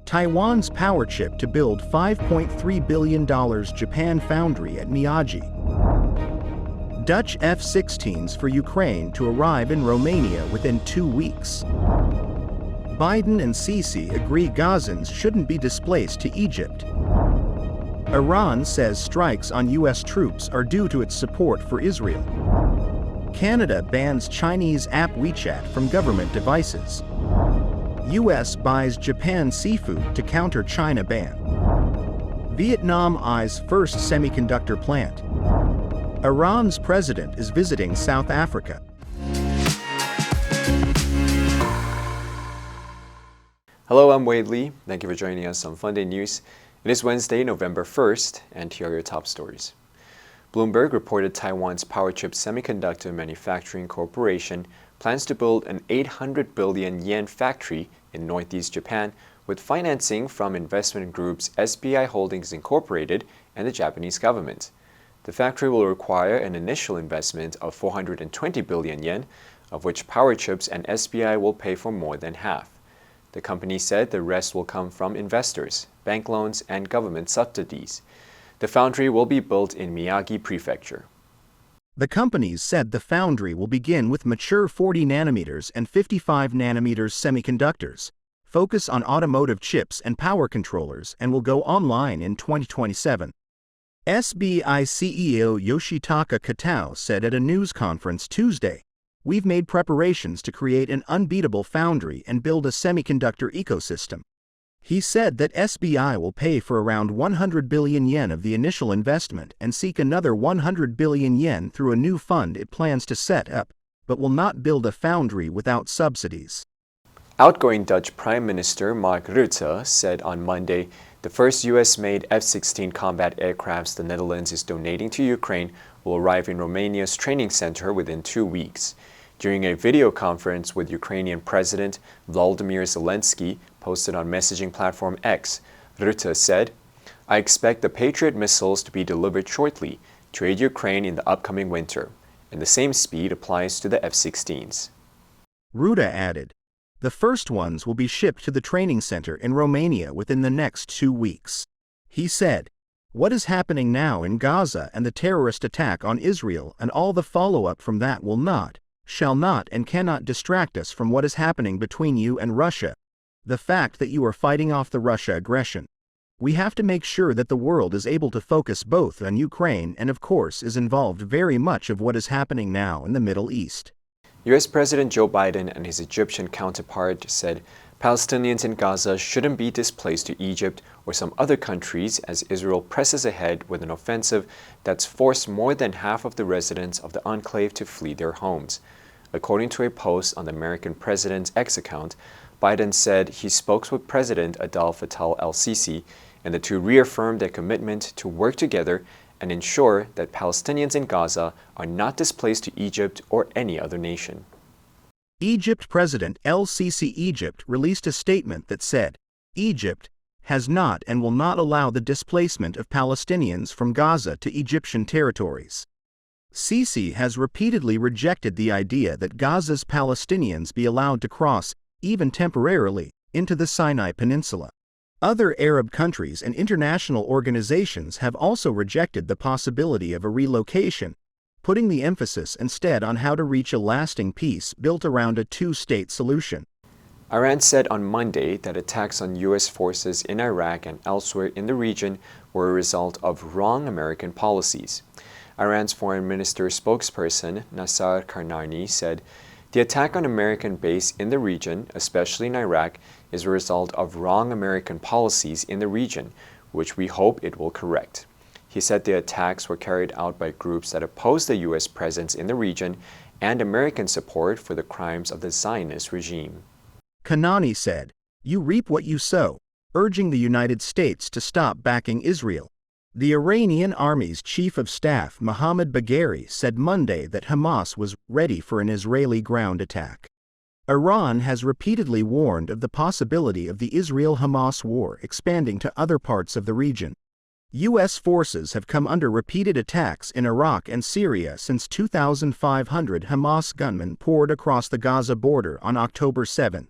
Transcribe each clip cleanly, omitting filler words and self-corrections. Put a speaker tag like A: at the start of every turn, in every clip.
A: Taiwan's power chip to build $5.3 billion Japan foundry at Miyagi. Dutch F-16s for Ukraine to arrive in Romania within 2 weeks. Biden and Sisi agree Gazans shouldn't be displaced to Egypt. Iran says strikes on U.S. troops are due to its support for Israel. Canada bans Chinese app WeChat from government devices. U.S. buys Japan seafood to counter China ban. Vietnam eyes first semiconductor plant. Iran's president is visiting South Africa.
B: Hello, I'm Wade Lee. Thank you for joining us on Funday News. It is Wednesday, November 1st, and here are your top stories. Bloomberg reported Taiwan's power chip semiconductor manufacturing corporation plans to build an 800 billion yen factory in northeast Japan with financing from investment groups SBI Holdings Incorporated and the Japanese government. The factory will require an initial investment of 420 billion yen, of which Power Chips and SBI will pay for more than half. The company said the rest will come from investors, bank loans, and government subsidies. The foundry will be built in Miyagi Prefecture.
A: The companies said the foundry will begin with mature 40 nanometers and 55 nanometers semiconductors, focus on automotive chips and power controllers, and will go online in 2027. SBI CEO Yoshitaka Katao said at a news conference Tuesday, "We've made preparations to create an unbeatable foundry and build a semiconductor ecosystem." He said that SBI will pay for around 100 billion yen of the initial investment and seek another 100 billion yen through a new fund it plans to set up, but will not build a foundry without subsidies.
B: Outgoing Dutch Prime Minister Mark Rutte said on Monday the first U.S.-made F-16 combat aircrafts the Netherlands is donating to Ukraine will arrive in Romania's training center within 2 weeks. During a video conference with Ukrainian President Volodymyr Zelensky, posted on messaging platform X, Rutte said, "I expect the Patriot missiles to be delivered shortly to aid Ukraine in the upcoming winter, and the same speed applies to the F-16s."
A: Rutte added, "The first ones will be shipped to the training center in Romania within the next 2 weeks." He said, "What is happening now in Gaza and the terrorist attack on Israel and all the follow-up from that will not, shall not, and cannot distract us from what is happening between you and Russia. The fact that you are fighting off the Russia aggression. We have to make sure that the world is able to focus both on Ukraine and of course is involved very much of what is happening now in the Middle East."
B: U.S. President Joe Biden and his Egyptian counterpart said Palestinians in Gaza shouldn't be displaced to Egypt or some other countries as Israel presses ahead with an offensive that's forced more than half of the residents of the enclave to flee their homes. According to a post on the American president's X account, Biden said he spoke with President Abdel Fattah el-Sisi, and the two reaffirmed their commitment to work together and ensure that Palestinians in Gaza are not displaced to Egypt or any other nation.
A: Egypt President el-Sisi Egypt released a statement that said, "Egypt has not and will not allow the displacement of Palestinians from Gaza to Egyptian territories." Sisi has repeatedly rejected the idea that Gaza's Palestinians be allowed to cross, even temporarily, into the Sinai Peninsula. Other Arab countries and international organizations have also rejected the possibility of a relocation, putting the emphasis instead on how to reach a lasting peace built around a two-state solution.
B: Iran said on Monday that attacks on U.S. forces in Iraq and elsewhere in the region were a result of wrong American policies. Iran's foreign minister spokesperson Nassar Karnani said, "The attack on American base in the region, especially in Iraq, is a result of wrong American policies in the region, which we hope it will correct." He said the attacks were carried out by groups that oppose the U.S. presence in the region and American support for the crimes of the Zionist regime.
A: Kanani said, "You reap what you sow," urging the United States to stop backing Israel. The Iranian Army's Chief of Staff Mohammad Bagheri said Monday that Hamas was ready for an Israeli ground attack. Iran has repeatedly warned of the possibility of the Israel-Hamas war expanding to other parts of the region. U.S. forces have come under repeated attacks in Iraq and Syria since 2,500 Hamas gunmen poured across the Gaza border on October 7.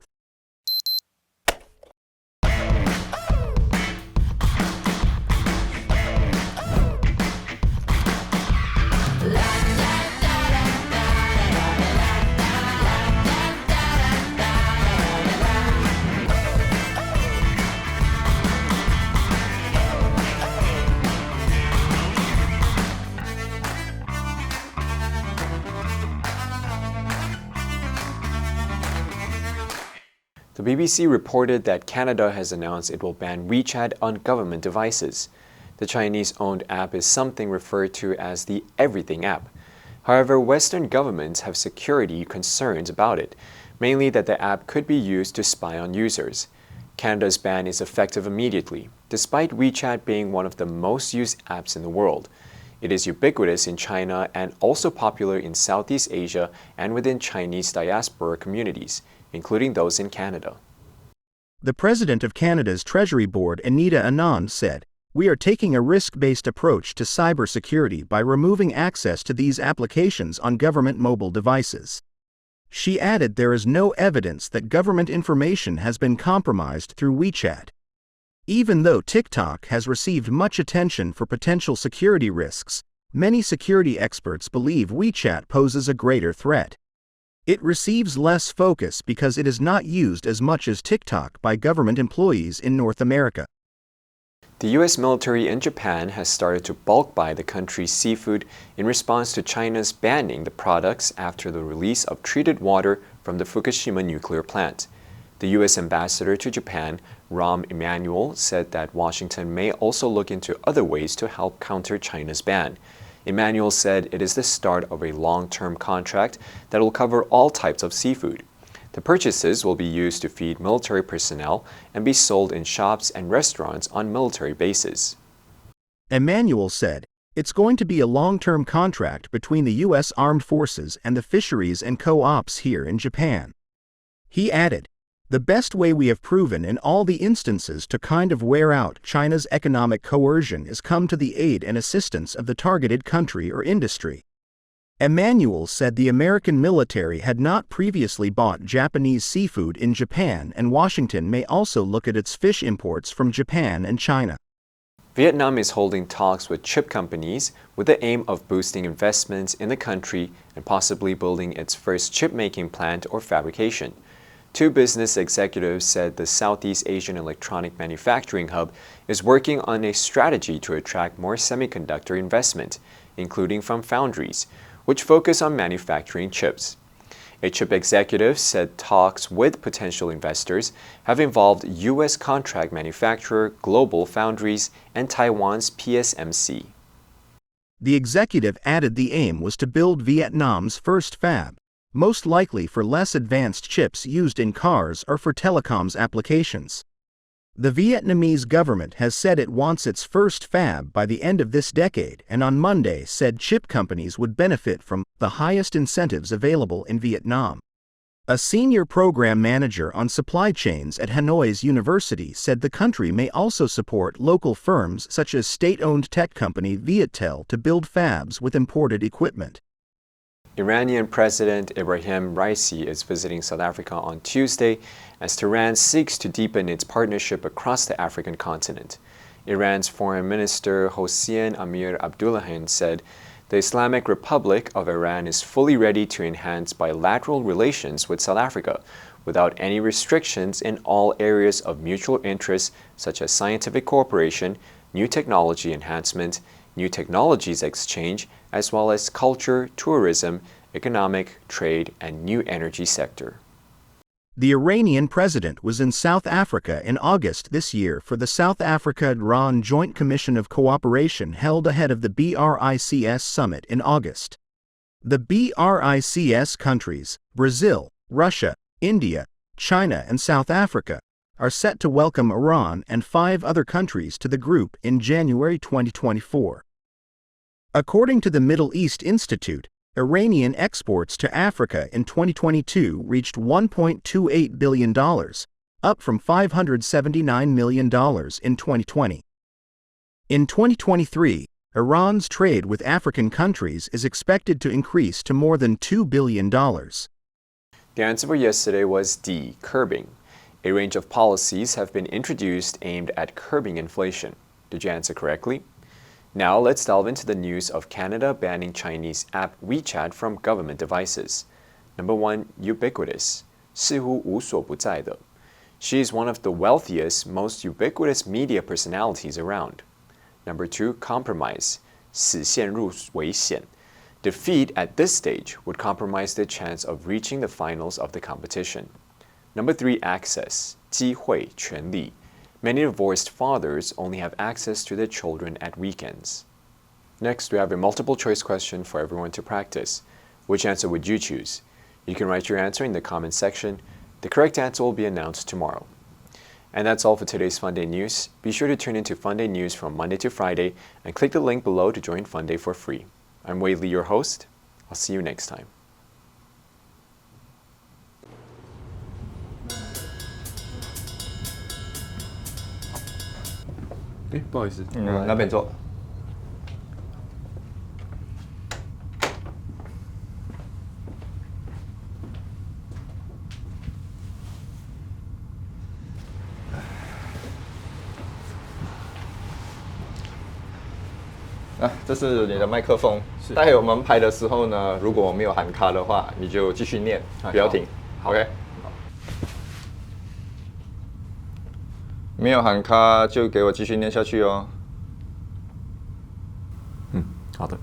B: The BBC reported that Canada has announced it will ban WeChat on government devices. The Chinese-owned app is something referred to as the Everything app. However, Western governments have security concerns about it, mainly that the app could be used to spy on users. Canada's ban is effective immediately, despite WeChat being one of the most used apps in the world. It is ubiquitous in China and also popular in Southeast Asia and within Chinese diaspora communities, including those in Canada.
A: The president of Canada's Treasury Board, Anita Anand, said, "We are taking a risk-based approach to cybersecurity by removing access to these applications on government mobile devices." She added there is no evidence that government information has been compromised through WeChat. Even though TikTok has received much attention for potential security risks, many security experts believe WeChat poses a greater threat. It receives less focus because it is not used as much as TikTok by government employees in North America.
B: The U.S. military in Japan has started to bulk buy the country's seafood in response to China's banning the products after the release of treated water from the Fukushima nuclear plant. The U.S. ambassador to Japan, Rahm Emanuel, said that Washington may also look into other ways to help counter China's ban. Emanuel said it is the start of a long-term contract that will cover all types of seafood. The purchases will be used to feed military personnel and be sold in shops and restaurants on military bases.
A: Emanuel said, "It's going to be a long-term contract between the U.S. Armed Forces and the fisheries and co-ops here in Japan." He added, "The best way we have proven in all the instances to kind of wear out China's economic coercion is come to the aid and assistance of the targeted country or industry." Emanuel said the American military had not previously bought Japanese seafood in Japan, and Washington may also look at its fish imports from Japan and China.
B: Vietnam is holding talks with chip companies with the aim of boosting investments in the country and possibly building its first chip-making plant or fabrication. Two business executives said the Southeast Asian electronic manufacturing hub is working on a strategy to attract more semiconductor investment, including from foundries, which focus on manufacturing chips. A chip executive said talks with potential investors have involved U.S. contract manufacturer Global Foundries and Taiwan's PSMC.
A: The executive added the aim was to build Vietnam's first fab, most likely for less advanced chips used in cars or for telecoms applications. The Vietnamese government has said it wants its first fab by the end of this decade, and on Monday said chip companies would benefit from the highest incentives available in Vietnam. A senior program manager on supply chains at Hanoi's university said the country may also support local firms such as state-owned tech company Viettel to build fabs with imported equipment.
B: Iranian President Ebrahim Raisi is visiting South Africa on Tuesday as Tehran seeks to deepen its partnership across the African continent. Iran's Foreign Minister Hossein Amir-Abdollahian said the Islamic Republic of Iran is fully ready to enhance bilateral relations with South Africa without any restrictions in all areas of mutual interest such as scientific cooperation, new technology enhancement, new technologies exchange, as well as culture, tourism, economic, trade, and new energy sector.
A: The Iranian president was in South Africa in August this year for the South Africa-Iran Joint Commission of Cooperation held ahead of the BRICS summit in August. The BRICS countries, Brazil, Russia, India, China, and South Africa, are set to welcome Iran and 5 other countries to the group in January 2024. According to the Middle East Institute, Iranian exports to Africa in 2022 reached $1.28 billion, up from $579 million in 2020. In 2023, Iran's trade with African countries is expected to increase to more than $2 billion.
B: The answer for yesterday was D, curbing. A range of policies have been introduced aimed at curbing inflation. Did you answer correctly? Now let's delve into the news of Canada banning Chinese app WeChat from government devices. Number 1, ubiquitous. 似乎无所不在的. She is one of the wealthiest, most ubiquitous media personalities around. Number 2, compromise. 死陷入危险. Defeat at this stage would compromise the chance of reaching the finals of the competition. Number 3, access, 机会, 权利. Many divorced fathers only have access to their children at weekends. Next, we have a multiple choice question for everyone to practice. Which answer would you choose? You can write your answer in the comment section. The correct answer will be announced tomorrow. And that's all for today's Funday News. Be sure to tune into Funday News from Monday to Friday and click the link below to join Funday for free. I'm Wade Lee, your host. I'll see you next time.
C: 不好意思，
D: 那边坐。这是你的麦克风。待会我们拍的时候呢，如果我没有喊卡的话，你就继续念，不要停。OK。没有喊卡就给我继续念下去哦。
B: 好的。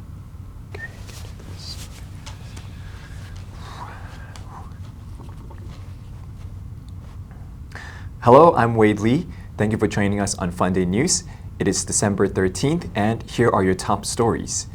B: Hello, I'm Wade Lee. Thank you for joining us on Funday News. It is December 13th, and here are your top stories.